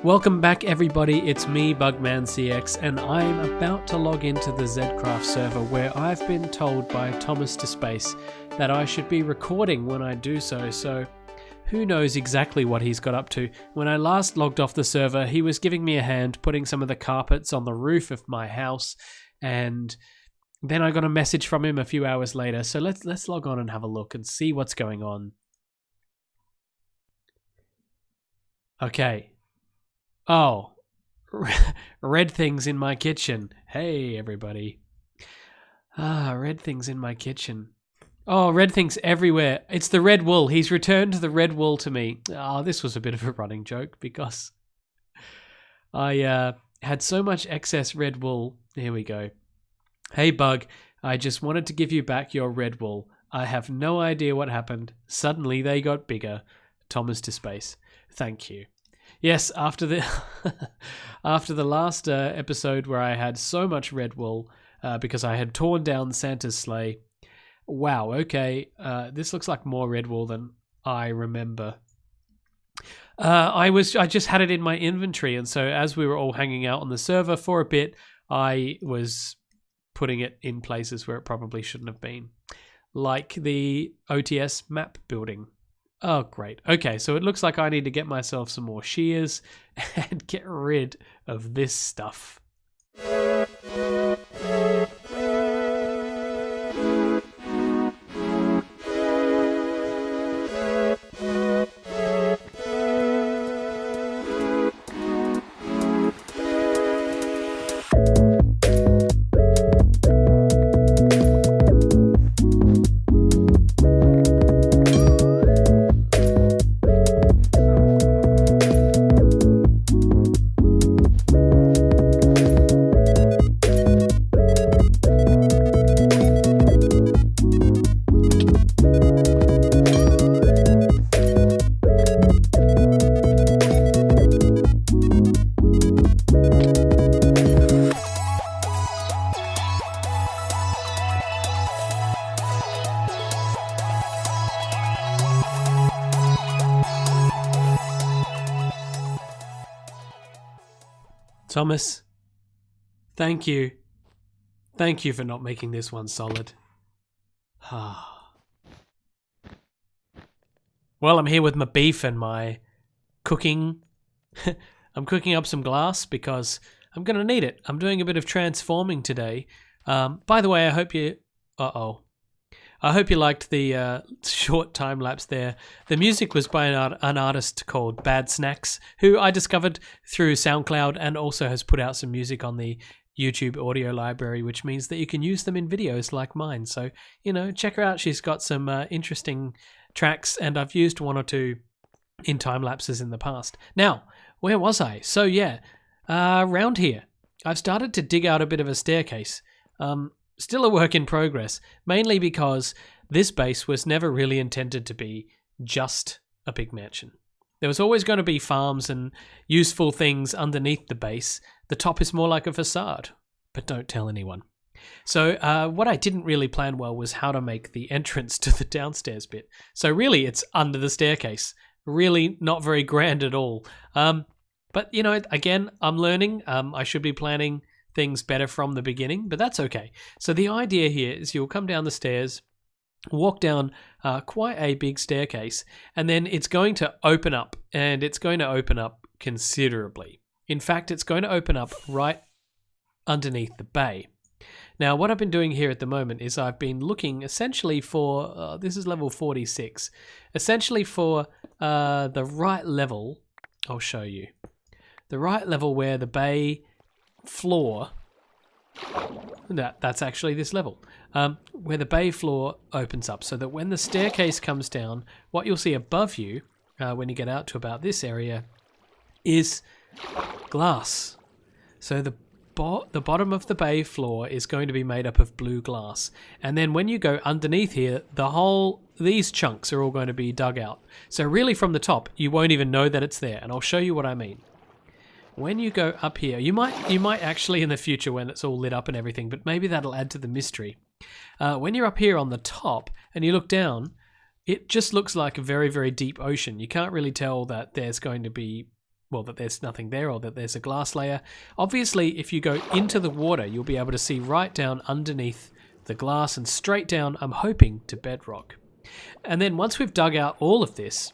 Welcome back everybody, it's me bugmancx and I'm about to log into the ZEDCRAFT server where I've been told by Thomas to Space that I should be recording when I do so who knows exactly what he's got up to. When I last logged off the server, he was giving me a hand putting some of the carpets on the roof of my house, and then I got a message from him a few hours later, so let's log on and have a look and see what's going on. Okay. Oh, red things in my kitchen. Hey, everybody. Red things in my kitchen. Oh, red things everywhere. It's the red wool. He's returned the red wool to me. Oh, this was a bit of a running joke because I had so much excess red wool. Here we go. Hey, Bug. I just wanted to give you back your red wool. I have no idea what happened. Suddenly they got bigger. Thomas to Space. Thank you. Yes, after the last episode where I had so much red wool because I had torn down Santa's sleigh. Wow, okay, this looks like more red wool than I remember. I just had it in my inventory, and so as we were all hanging out on the server for a bit, I was putting it in places where it probably shouldn't have been, like the OTS map building. Oh, great. Okay, so it looks like I need to get myself some more shears and get rid of this stuff. Thomas, thank you. Thank you for not making this one solid. Well, I'm here with my beef and my cooking. I'm cooking up some glass because I'm going to need it. I'm doing a bit of transforming today. By the way, I hope you... I hope you liked the short time lapse there. The music was by an artist called Bad Snacks, who I discovered through SoundCloud and also has put out some music on the YouTube audio library, which means that you can use them in videos like mine. So, you know, check her out. She's got some interesting tracks, and I've used one or two in time lapses in the past. Now, where was I? So, yeah, around here, I've started to dig out a bit of a staircase. Still a work in progress, mainly because this base was never really intended to be just a big mansion. There was always going to be farms and useful things underneath the base. The top is more like a facade, but don't tell anyone. So what I didn't really plan well was how to make the entrance to the downstairs bit. So really it's under the staircase. Really not very grand at all. But, you know, again, I'm learning. I should be planning things better from the beginning, but that's okay. So the idea here is you'll come down the stairs, walk down quite a big staircase, and then it's going to open up, and it's going to open up considerably. In fact, it's going to open up right underneath the bay. Now, what I've been doing here at the moment is I've been looking essentially for, this is level 46, essentially for the right level. I'll show you. The right level where the bay floor, that's actually this level, where the bay floor opens up, so that when the staircase comes down, what you'll see above you when you get out to about this area is glass. So the bottom of the bay floor is going to be made up of blue glass, and then when you go underneath here, these chunks are all going to be dug out. So really from the top you won't even know that it's there, and I'll show you what I mean. When you go up here, you might actually in the future when it's all lit up and everything, but maybe that'll add to the mystery. When you're up here on the top and you look down, it just looks like a very, very deep ocean. You can't really tell that there's going to be well, that there's nothing there or that there's a glass layer. Obviously, if you go into the water, you'll be able to see right down underneath the glass and straight down, I'm hoping, to bedrock. And then once we've dug out all of this,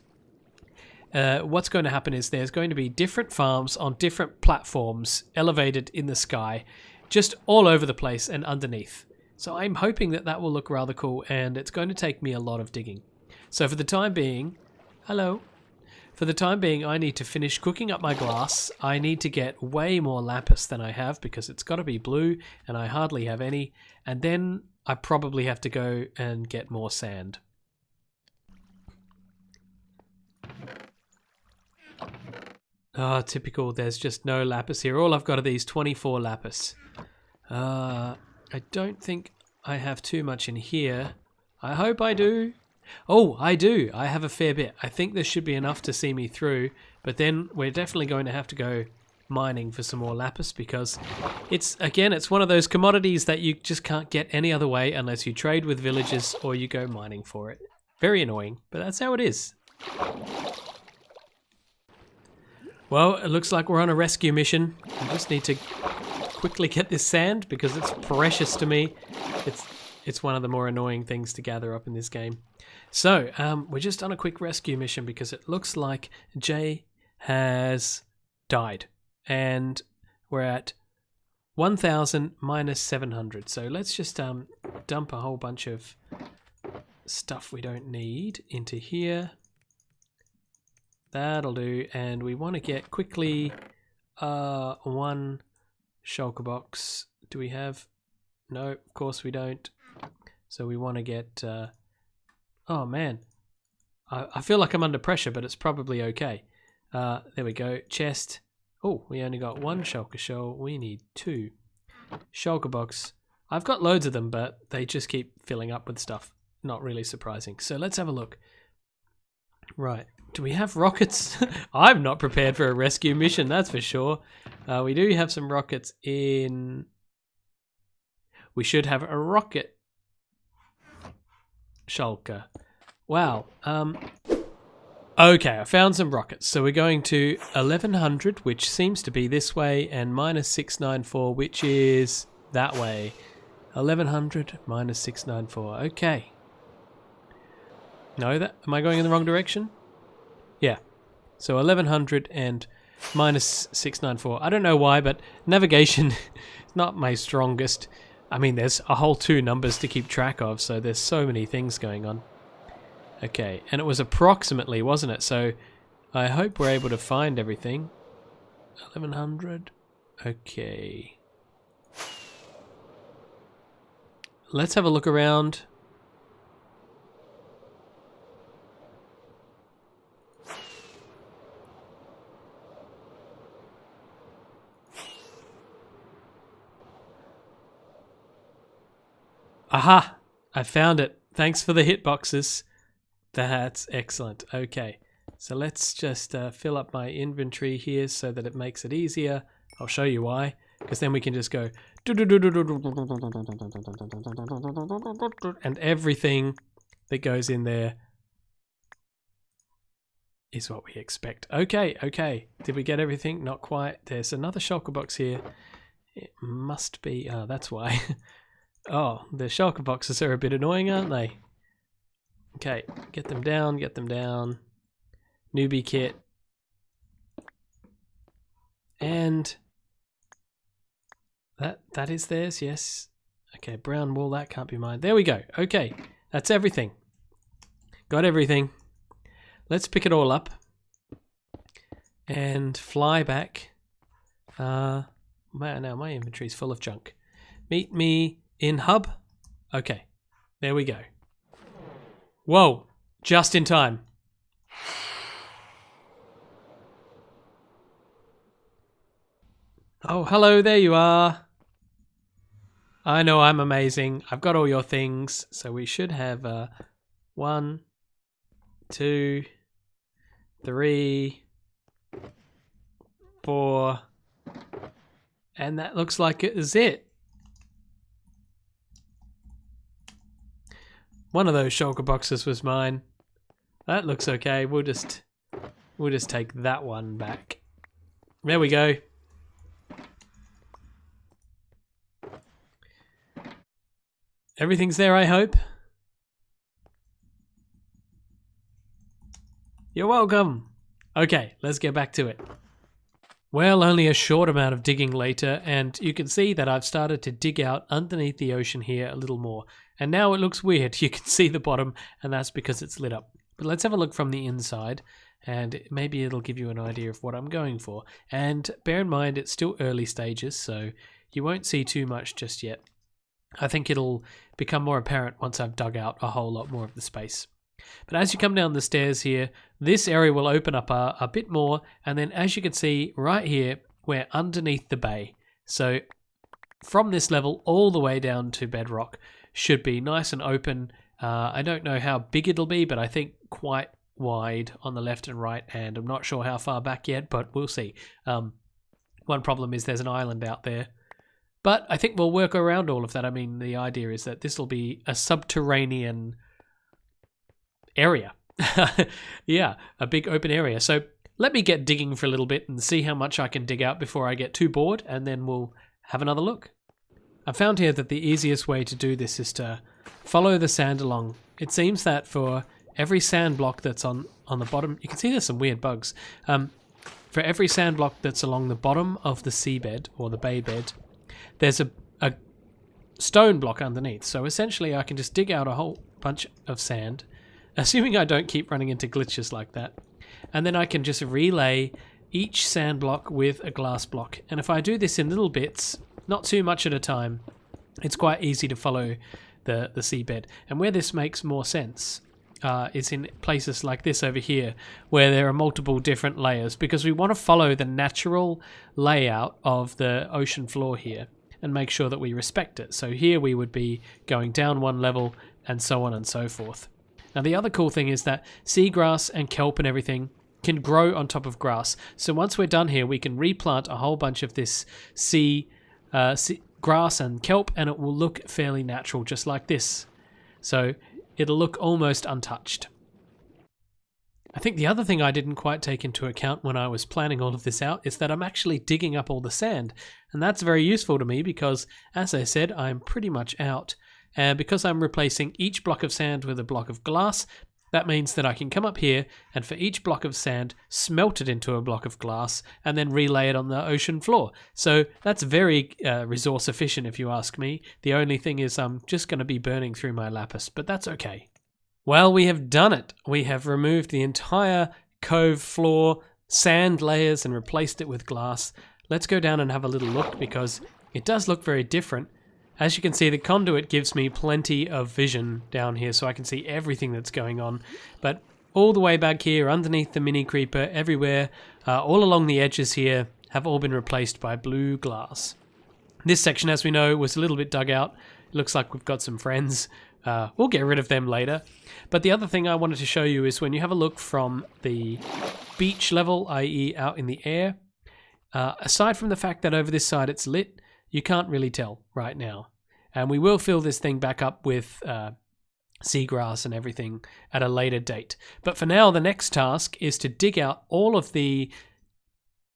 what's going to happen is there's going to be different farms on different platforms elevated in the sky, just all over the place and underneath. So I'm hoping that that will look rather cool, and it's going to take me a lot of digging. So for the time being, hello. For the time being, I need to finish cooking up my glass. I need to get way more lapis than I have because it's got to be blue and I hardly have any. And then I probably have to go and get more sand. Ah, typical. There's just no lapis here. All I've got are these 24 lapis. I don't think I have too much in here. I hope I do. Oh, I do. I have a fair bit. I think this should be enough to see me through, but then we're definitely going to have to go mining for some more lapis because it's one of those commodities that you just can't get any other way unless you trade with villagers or you go mining for it. Very annoying, but that's how it is. Well, it looks like we're on a rescue mission. I just need to quickly get this sand because it's precious to me. It's one of the more annoying things to gather up in this game. So, we're just on a quick rescue mission because it looks like Jay has died. And we're at 1,000 minus 700. So let's just dump a whole bunch of stuff we don't need into here. That'll do. And we want to get quickly one shulker box. Do we have? No, of course we don't. So we want to get... oh man, I feel like I'm under pressure, but it's probably okay. There we go, chest. Oh, we only got one shulker shell. We need two. Shulker box. I've got loads of them, but they just keep filling up with stuff. Not really surprising. So let's have a look. Right, do we have rockets? I'm not prepared for a rescue mission, that's for sure. We do have some rockets in... We should have a rocket shulker. Wow. Okay, I found some rockets. So we're going to 1100, which seems to be this way, and minus 694, which is that way. 1100 minus 694. Okay. No, am I going in the wrong direction? Yeah. So 1100 and minus 694. I don't know why, but navigation is not my strongest. I mean, there's a whole 2 numbers to keep track of, so there's so many things going on. Okay, and it was approximately, wasn't it? So I hope we're able to find everything. 1100. Okay. Let's have a look around. Aha! I found it. Thanks for the hitboxes. That's excellent. Okay, so let's just fill up my inventory here so that it makes it easier. I'll show you why, because then we can just go and everything that goes in there is what we expect. Okay, okay. Did we get everything? Not quite. There's another shulker box here. It must be... Oh, that's why. Oh, the shulker boxes are a bit annoying, aren't they? Okay, get them down, get them down. Newbie kit. And that is theirs, yes. Okay, brown wool, that can't be mine. There we go. Okay, that's everything. Got everything. Let's pick it all up and fly back. Now my inventory's full of junk. Meet me in hub. Okay, there we go. Whoa, just in time. Oh, hello, there you are. I know I'm amazing. I've got all your things, so we should have 1, 2, 3, 4, and that looks like it is it. One of those shulker boxes was mine. That looks okay. We'll just take that one back. There we go. Everything's there, I hope. You're welcome. Okay, let's get back to it. Well, only a short amount of digging later, and you can see that I've started to dig out underneath the ocean here a little more. And now it looks weird. You can see the bottom, and that's because it's lit up. But let's have a look from the inside, and maybe it'll give you an idea of what I'm going for. And bear in mind, it's still early stages, so you won't see too much just yet. I think it'll become more apparent once I've dug out a whole lot more of the space. But as you come down the stairs here, this area will open up a bit more, and then as you can see right here, we're underneath the bay. So from this level all the way down to bedrock should be nice and open. I don't know how big it'll be, but I think quite wide on the left and right, and I'm not sure how far back yet, but we'll see. One problem is there's an island out there. But I think we'll work around all of that. I mean, the idea is that this will be a subterranean area. Yeah, a big open area. So let me get digging for a little bit and see how much I can dig out before I get too bored, and then we'll have another look. I found here that the easiest way to do this is to follow the sand along. It seems that for every sand block that's on the bottom, you can see there's some weird bugs. For every sand block that's along the bottom of the seabed or the bay bed, there's a stone block underneath. So essentially I can just dig out a whole bunch of sand, assuming I don't keep running into glitches like that. And then I can just relay each sand block with a glass block. And if I do this in little bits, not too much at a time, it's quite easy to follow the seabed. And where this makes more sense is in places like this over here, where there are multiple different layers, because we want to follow the natural layout of the ocean floor here and make sure that we respect it. So here we would be going down one level and so on and so forth. Now the other cool thing is that seagrass and kelp and everything can grow on top of grass. So once we're done here, we can replant a whole bunch of this grass and kelp, and it will look fairly natural, just like this. So it'll look almost untouched. I think the other thing I didn't quite take into account when I was planning all of this out is that I'm actually digging up all the sand. And that's very useful to me because, as I said, I'm pretty much out. And because I'm replacing each block of sand with a block of glass, that means that I can come up here and for each block of sand, smelt it into a block of glass and then relay it on the ocean floor. So that's very resource efficient if you ask me. The only thing is I'm just going to be burning through my lapis, but that's okay. Well, we have done it. We have removed the entire cove floor, sand layers, and replaced it with glass. Let's go down and have a little look because it does look very different. As you can see, the conduit gives me plenty of vision down here so I can see everything that's going on. But all the way back here, underneath the mini creeper, everywhere, all along the edges here, have all been replaced by blue glass. This section, as we know, was a little bit dug out. It looks like we've got some friends. We'll get rid of them later. But the other thing I wanted to show you is when you have a look from the beach level, i.e. out in the air, aside from the fact that over this side it's lit, you can't really tell right now. And we will fill this thing back up with seagrass and everything at a later date. But for now, the next task is to dig out all of the,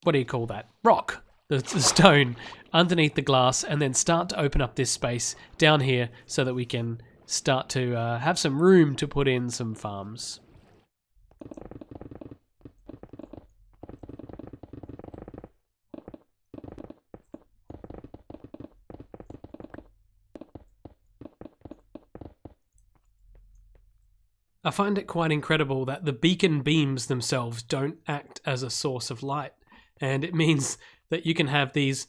what do you call that? Rock, the stone underneath the glass, and then start to open up this space down here so that we can start to have some room to put in some farms. I find it quite incredible that the beacon beams themselves don't act as a source of light, and it means that you can have these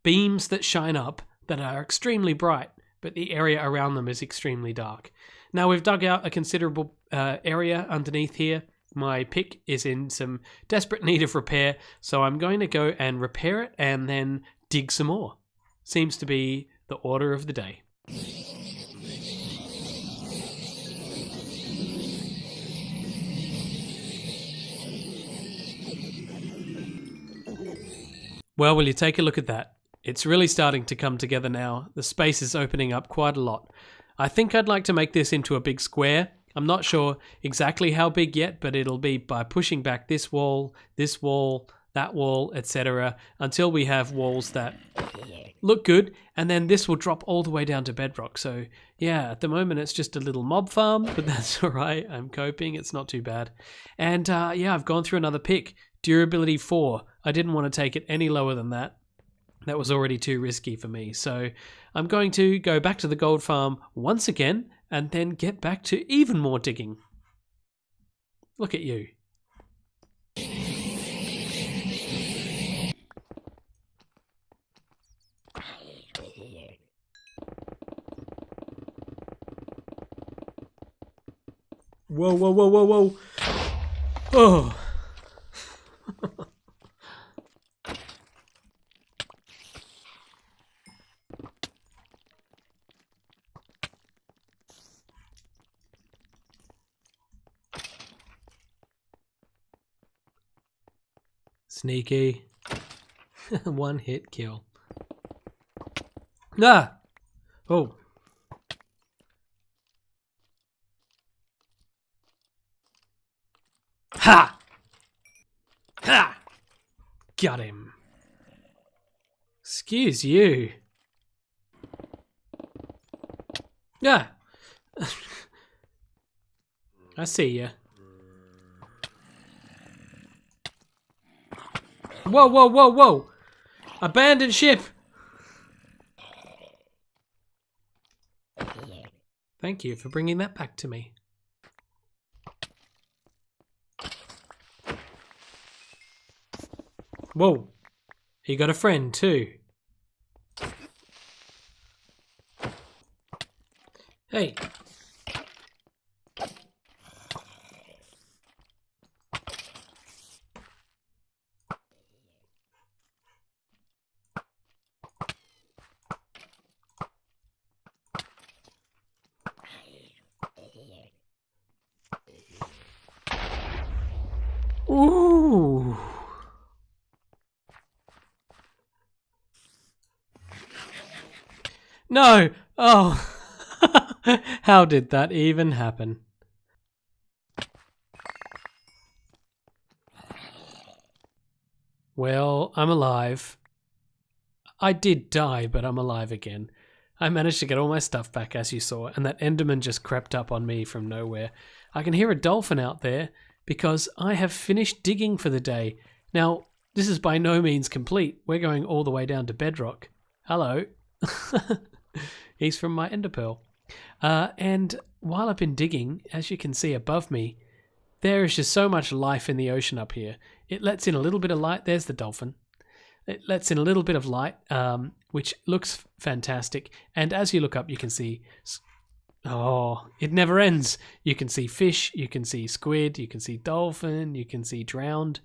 beams that shine up that are extremely bright, but the area around them is extremely dark. Now we've dug out a considerable area underneath here. My pick is in some desperate need of repair, so I'm going to go and repair it and then dig some more. Seems to be the order of the day. Well, will you take a look at that? It's really starting to come together now. The space is opening up quite a lot. I think I'd like to make this into a big square. I'm not sure exactly how big yet, but it'll be by pushing back this wall, that wall, etc., until we have walls that look good, and then this will drop all the way down to bedrock. So yeah, at the moment it's just a little mob farm, but that's all right. I'm coping. It's not too bad. And yeah, I've gone through another pick. Durability 4. I didn't want to take it any lower than that. That was already too risky for me. So I'm going to go back to the gold farm once again and then get back to even more digging. Look at you. Whoa, whoa, whoa, whoa, whoa. Oh. Sneaky. One hit kill. Ah! Oh. Ha! Ha! Got him. Excuse you. Ah! I see ya. Whoa, whoa, whoa, whoa! Abandoned ship! Thank you for bringing that back to me. Whoa, he got a friend too. Hey. Ooh. No! Oh! How did that even happen? Well, I'm alive. I did die, but I'm alive again. I managed to get all my stuff back, as you saw, and that Enderman just crept up on me from nowhere. I can hear a dolphin out there because I have finished digging for the day. Now, this is by no means complete. We're going all the way down to bedrock. Hello. He's from my ender pearl. And while I've been digging, as you can see above me, there is just so much life in the ocean up here. It lets in a little bit of light. There's the dolphin. It lets in a little bit of light, which looks fantastic. And as you look up, you can see... Oh, it never ends. You can see fish, you can see squid, you can see dolphin, you can see drowned.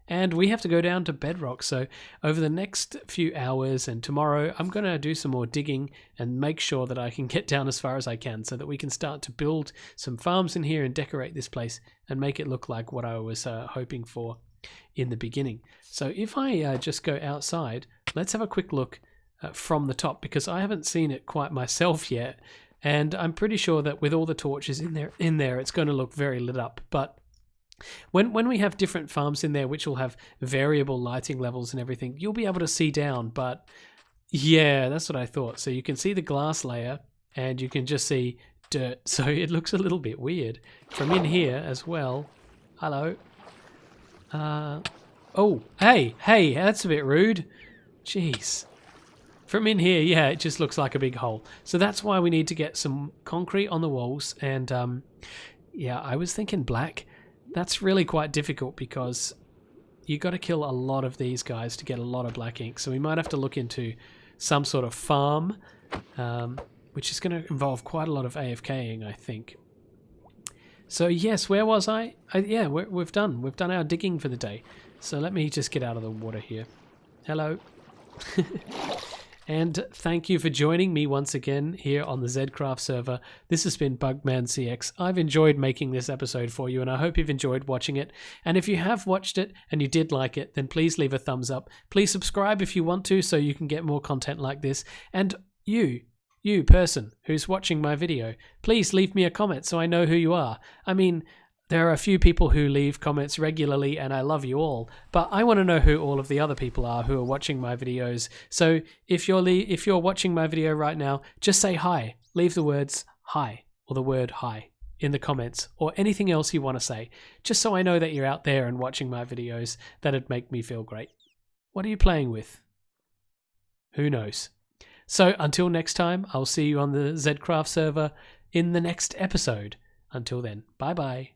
And we have to go down to bedrock. So over the next few hours and tomorrow, I'm going to do some more digging and make sure that I can get down as far as I can so that we can start to build some farms in here and decorate this place and make it look like what I was hoping for in the beginning. So if I just go outside, let's have a quick look from the top, because I haven't seen it quite myself yet. And I'm pretty sure that with all the torches in there, it's going to look very lit up. But when we have different farms in there, which will have variable lighting levels and everything, you'll be able to see down. But yeah, that's what I thought. So you can see the glass layer and you can just see dirt. So it looks a little bit weird from in here as well. Hello. Oh, hey, that's a bit rude. Jeez. From in here, yeah, it just looks like a big hole. So that's why we need to get some concrete on the walls. And yeah, I was thinking black. That's really quite difficult because you got to kill a lot of these guys to get a lot of black ink. So we might have to look into some sort of farm, which is going to involve quite a lot of AFKing, I think. So yes, where was I? Yeah, we've done our digging for the day. So let me just get out of the water here. Hello. And thank you for joining me once again here on the ZEDCRAFT server. This has been bugmancx. I've enjoyed making this episode for you, and I hope you've enjoyed watching it. And if you have watched it and you did like it, then please leave a thumbs up. Please subscribe if you want to, so you can get more content like this. And you person who's watching my video, please leave me a comment so I know who you are. I mean, There are a few people who leave comments regularly, and I love you all, but I want to know who all of the other people are who are watching my videos. So if you're watching my video right now, just say hi. Leave the words hi or the word hi in the comments, or anything else you want to say, just so I know that you're out there and watching my videos. That'd make me feel great. What are you playing with? Who knows? So until next time, I'll see you on the ZEDCRAFT server in the next episode. Until then, bye bye.